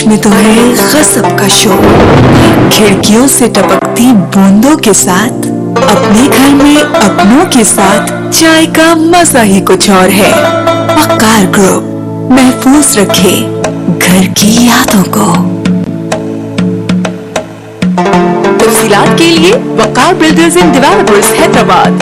में तो है गजब का शोर, खिड़कियों से टपकती बूंदों के साथ अपने घर में अपनों के साथ चाय का मजा ही कुछ और है। वकार ग्रुप महफूज रखे घर की यादों को। तफसीलात के लिए वकार बिल्डर्स एंड डेवलपर्स हैदराबाद।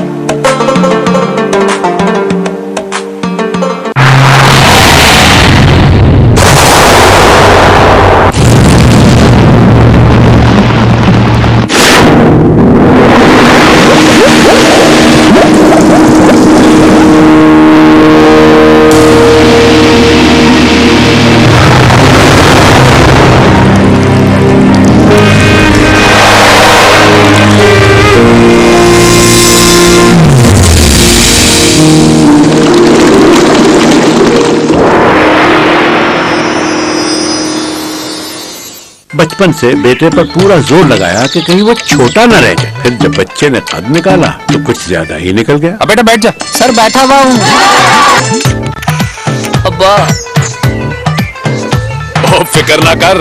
बचपन से बेटे पर पूरा जोर लगाया कि कहीं वो छोटा न रह जाए। फिर जब बच्चे ने कद निकाला तो कुछ ज्यादा ही निकल गया। अब बेटा बैठ जा। सर बैठा हुआ हूँ। अब्बा फिक्र ना कर,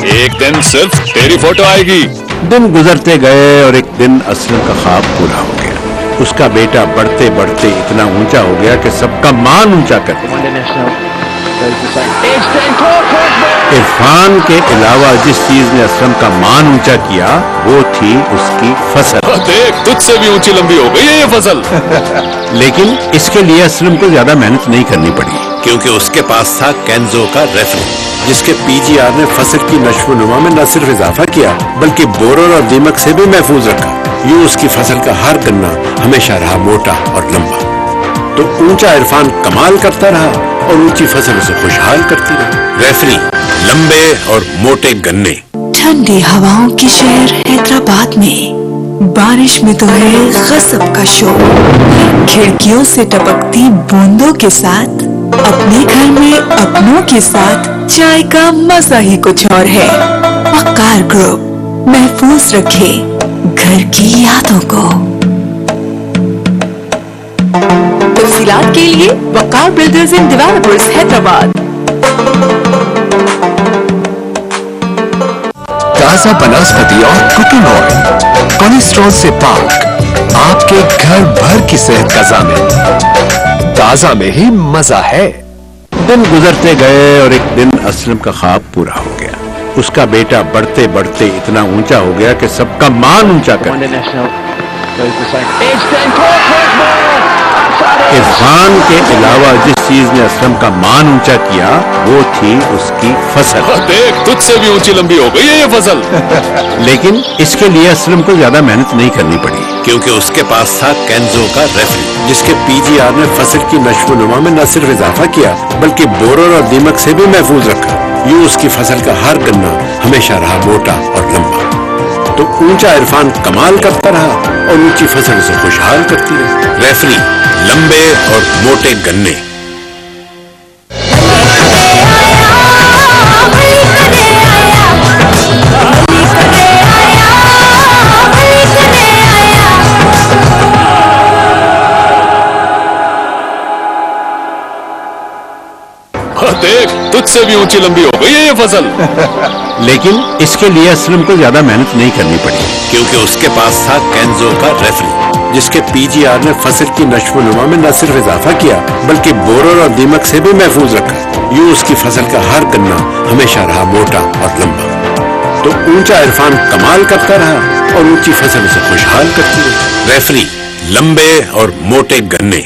एक दिन सिर्फ तेरी फोटो आएगी। दिन गुजरते गए और एक दिन असलम का ख्वाब पूरा हो गया। उसका बेटा बढ़ते बढ़ते इतना ऊंचा हो गया कि सबका मान ऊंचा कर दिया। इरफान के अलावा जिस चीज ने असलम का मान ऊंचा किया वो थी उसकी फसल। देख, तुझसे भी ऊंची लंबी हो गई है ये फसल। लेकिन इसके लिए असलम को ज्यादा मेहनत नहीं करनी पड़ी, क्योंकि उसके पास था केंजो का रेफरी, जिसके पीजीआर ने फसल की नश्व-ओ-नुमा में न सिर्फ इजाफा किया बल्कि बोरोर और दीमक से भी महफूज रखा। यूं उसकी फसल का हर गन्ना हमेशा रहा मोटा और लंबा। तो ऊंचा इरफान कमाल करता रहा और ऊंची फसल उसे खुशहाल करती रही। रेफरी, लंबे और मोटे गन्ने। ठंडी हवाओं की शहर हैदराबाद में बारिश में तो है गजब का शोर, खिड़कियों से टपकती बूंदों के साथ अपने घर में अपनों के साथ चाय का मजा ही कुछ और है। वकार ग्रुप महफूज रखे घर की यादों को। तफसीलात के लिए वकार बिल्डर्स एंड डेवलपर्स हैदराबाद। ताजा बनस्पति और कुकिंग ऑयल, कोलेस्ट्रॉल से पाक, आपके घर भर की सेहत का ज़ामिन। ताजा में ही मजा है। दिन गुजरते गए और एक दिन असलम का ख्वाब पूरा हो गया। उसका बेटा बढ़ते बढ़ते इतना ऊंचा हो गया कि सबका मान ऊंचा कर दिया। इरफान के अलावा जिस चीज ने असलम का मान ऊंचा किया वो थी उसकी फसल। देख, तुझसे भी ऊंची लंबी हो गई है ये फसल। लेकिन इसके लिए असलम को ज्यादा मेहनत नहीं करनी पड़ी, क्योंकि उसके पास था केंजो का रेफरी, जिसके पीजीआर ने फसल की नश्व-ओ-नुमा में न सिर्फ इजाफा किया बल्कि बोरोर और दीमक से भी महफूज रखा। यूं उसकी फसल का हर गन्ना हमेशा रहा मोटा और लंबा। तो ऊंचा इरफान कमाल करता रहा और ऊंची फसल उसे खुशहाल करती रही। रेफरी, लंबे और मोटे गन्ने। देख, तुझसे भी ऊंची लंबी हो गई है ये फसल। लेकिन इसके लिए असलम को ज्यादा मेहनत नहीं करनी पड़ी, क्योंकि उसके पास था केंजो का रेफरी, जिसके पीजीआर ने फसल की नश्व-ओ-नुमा में न सिर्फ इजाफा किया बल्कि बोरोर और दीमक से भी महफूज रखा। यूं उसकी फसल का हर गन्ना हमेशा रहा मोटा और लंबा। तो ऊंचा इरफान कमाल करता रहा और ऊंची फसल उसे खुशहाल करती रही। रेफरी, लंबे और मोटे गन्ने।